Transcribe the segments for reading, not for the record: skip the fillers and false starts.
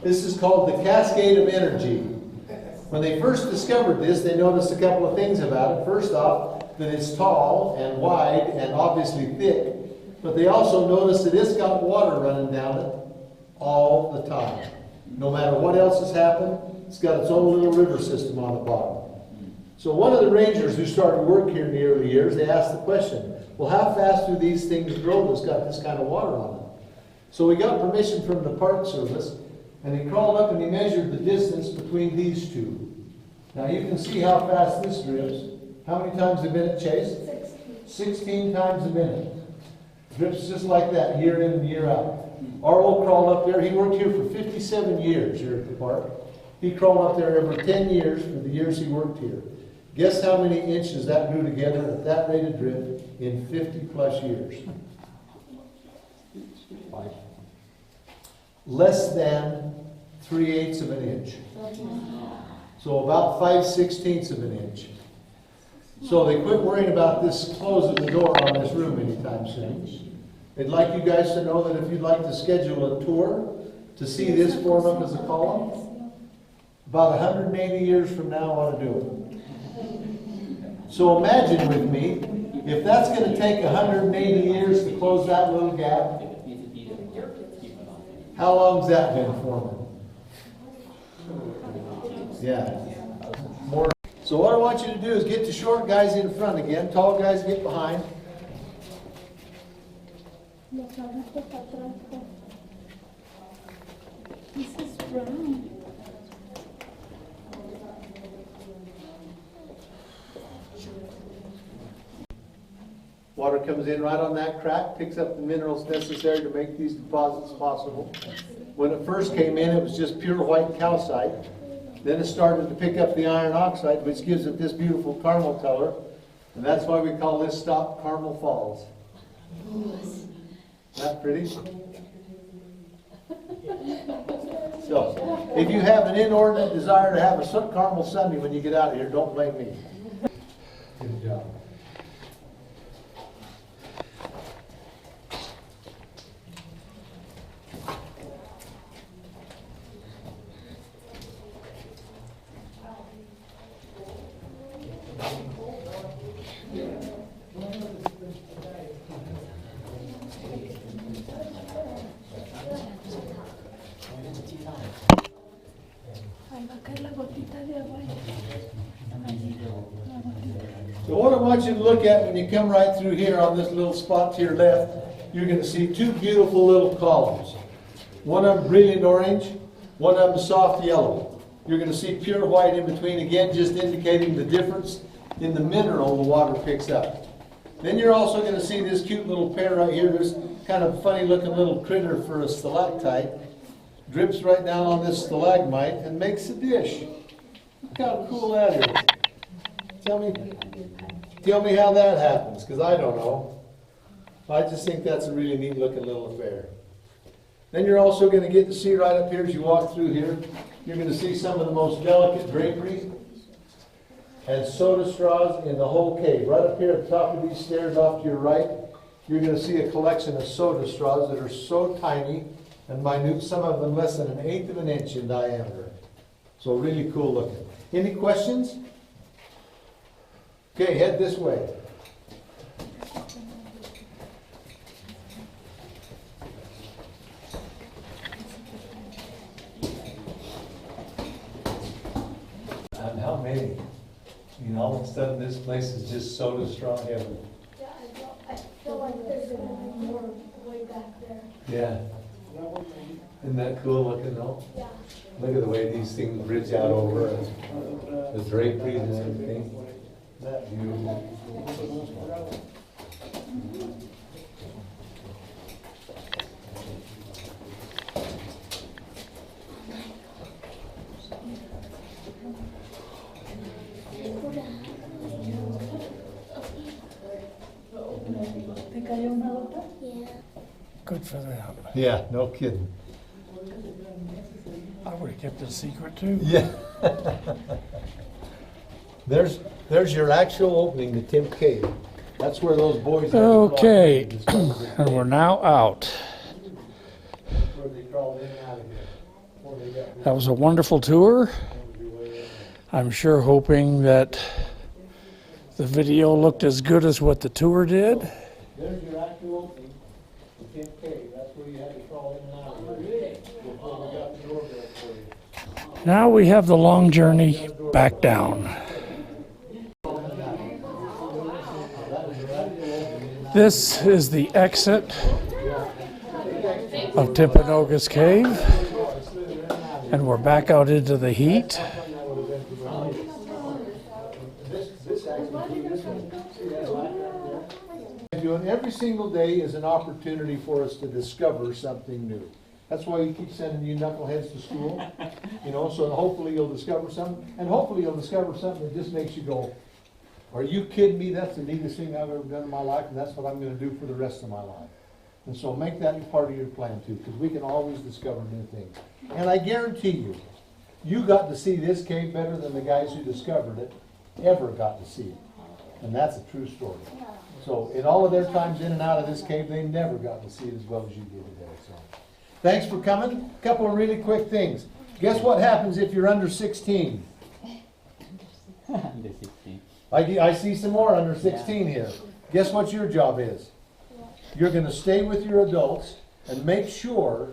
This is called the cascade of energy. When they first discovered this, they noticed a couple of things about it. First off, that it's tall and wide and obviously thick, but they also noticed that it's got water running down it all the time. No matter what else has happened, it's got its own little river system on the bottom. So one of the rangers who started work here in the early years, they asked the question, well, how fast do these things grow that's got this kind of water on them? So we got permission from the Park Service, and he crawled up and he measured the distance between these two. Now you can see how fast this drips. How many times a minute, Chase? 16 times a minute. Drips just like that, year in and year out. Arlo crawled up there. He worked here for 57 years here at the park. He crawled up there every 10 years for the years he worked here. Guess how many inches that grew together at that rate of drip in 50 plus years? Less than 3/8 of an inch. So about 5/16 of an inch. So they quit worrying about this closing the door on this room anytime soon. They'd like you guys to know that if you'd like to schedule a tour to see this form up as a column, about 180 years from now I want to do it. So imagine with me, if that's going to take 180 years to close that little gap, how long's that been forming? Yeah. More. So what I want you to do is get the short guys in front again, tall guys get behind. This is brown. Water comes in right on that crack, picks up the minerals necessary to make these deposits possible. When it first came in, it was just pure white calcite. Then it started to pick up the iron oxide, which gives it this beautiful caramel color. And that's why we call this stop Caramel Falls. Isn't that pretty? So, if you have an inordinate desire to have a caramel sundae when you get out of here, don't blame me. Good job. So what I want you to look at when you come right through here on this little spot to your left, you're going to see two beautiful little columns. One of them brilliant orange, one of them soft yellow. You're going to see pure white in between, again just indicating the difference in the mineral the water picks up. Then you're also going to see this cute little pair right here, this kind of funny looking little critter for a stalactite. Drips right down on this stalagmite and makes a dish. Look how cool that is. Tell me how that happens, because I don't know. I just think that's a really neat looking little affair. Then you're also going to get to see right up here as you walk through here, you're going to see some of the most delicate drapery and soda straws in the whole cave. Right up here at the top of these stairs off to your right, you're going to see a collection of soda straws that are so tiny and minute, some of them less than 1/8 of an inch in diameter. So really cool looking. Any questions? Okay, head this way. And how many? You know, all of a sudden this place is just soda straw heaven. Yeah, I feel like there's going to be more way back there. Yeah. Isn't that cool looking though? Yeah. Look at the way these things bridge out over it. The drapery and everything. That beautiful. Good for them. Yeah, no kidding. I would have kept it a secret too. Yeah. There's your actual opening to Tim Cave. That's where those boys. Okay, and we're now out. Where they crawled in and out of here. That was a wonderful tour. I'm sure hoping that the video looked as good as what the tour did. There's your actual opening, the Timp Cave. That's where you had to crawl in and out of here before we got the door built for you. Now we have the long journey back down. This is the exit of Timpanogos Cave, and we're back out into the heat. And every single day is an opportunity for us to discover something new. That's why we keep sending you knuckleheads to school, you know, so hopefully you'll discover something, and hopefully you'll discover something that just makes you go, are you kidding me? That's the neatest thing I've ever done in my life, and that's what I'm going to do for the rest of my life. And so make that part of your plan too, because we can always discover new things. And I guarantee you, you got to see this cave better than the guys who discovered it ever got to see it. And that's a true story. So in all of their times in and out of this cave, they never got to see it as well as you did today. So thanks for coming. A couple of really quick things. Guess what happens if you're under 16? Under 16. I see some more under 16 here. Guess what your job is? You're going to stay with your adults and make sure,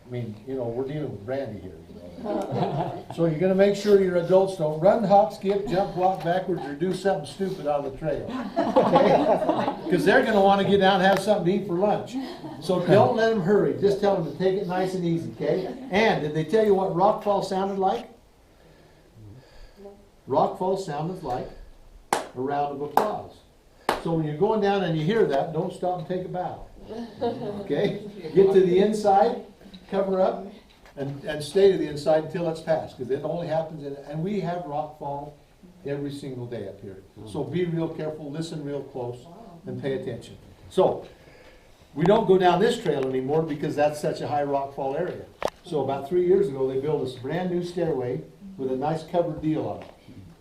I mean, you know, we're dealing with Randy here. You know. So you're going to make sure your adults don't run, hop, skip, jump, walk backwards, or do something stupid on the trail. Okay? Because they're going to want to get down and have something to eat for lunch. So don't let them hurry. Just tell them to take it nice and easy, okay? And did they tell you what rockfall sounded like? Rockfall sounded like a round of applause. So when you're going down and you hear that, don't stop and take a bow. Okay? Get to the inside, cover up, and stay to the inside until it's passed, because it only happens and we have rockfall every single day up here. So be real careful, listen real close, and pay attention. So we don't go down this trail anymore because that's such a high rockfall area. So about 3 years ago, they built this brand new stairway with a nice covered deal on it.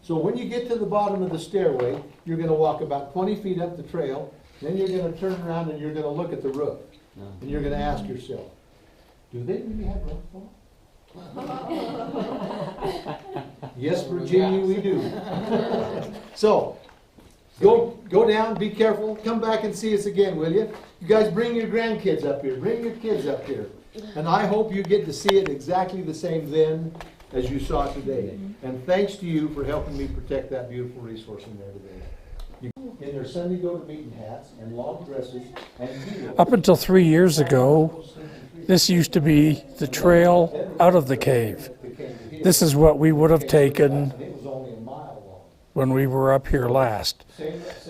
So when you get to the bottom of the stairway, you're going to walk about 20 feet up the trail, then you're going to turn around and you're going to look at the roof. And you're going to ask yourself, do they really have rockfall? Yes, Virginia, we do. So, go down, be careful, come back and see us again, will you? You guys bring your grandkids up here, bring your kids up here. And I hope you get to see it exactly the same then as you saw it today. And thanks to you for helping me protect that beautiful resource in there today. In their Sunday go-to-meeting hats and long dresses and heels. Up until 3 years ago, this used to be the trail out of the cave. This is what we would have taken when we were up here last.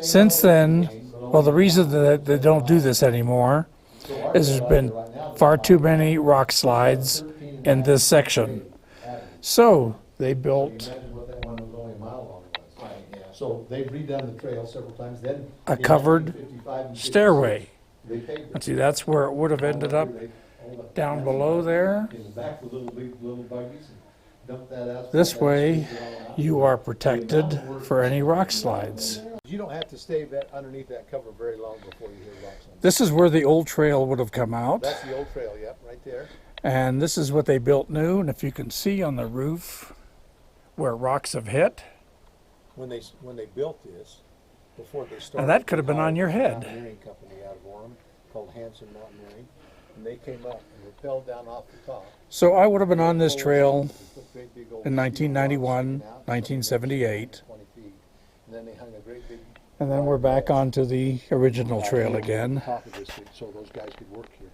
Since then, well, the reason that they don't do this anymore is there's been far too many rock slides in this section. So they built So they've redone the trail several times. Then a covered stairway. And see, that's where it would have ended up, down below there. This way, you are protected for any rock slides. You don't have to stay underneath that cover very long before you hear rocks. This is where the old trail would have come out. That's the old trail, yep, right there. And this is what they built new. And if you can see on the roof where rocks have hit. When they built this, before they started, And that could have been on your head. Mountaineering company out of Orem called Hanson Mountaineering, and they came up and rappelled down off the top. So I would have been on this trail in 1991, 1978. 20 feet, and then they hung a great big. And then we're back onto the original trail again. Top of this, so those guys could work here.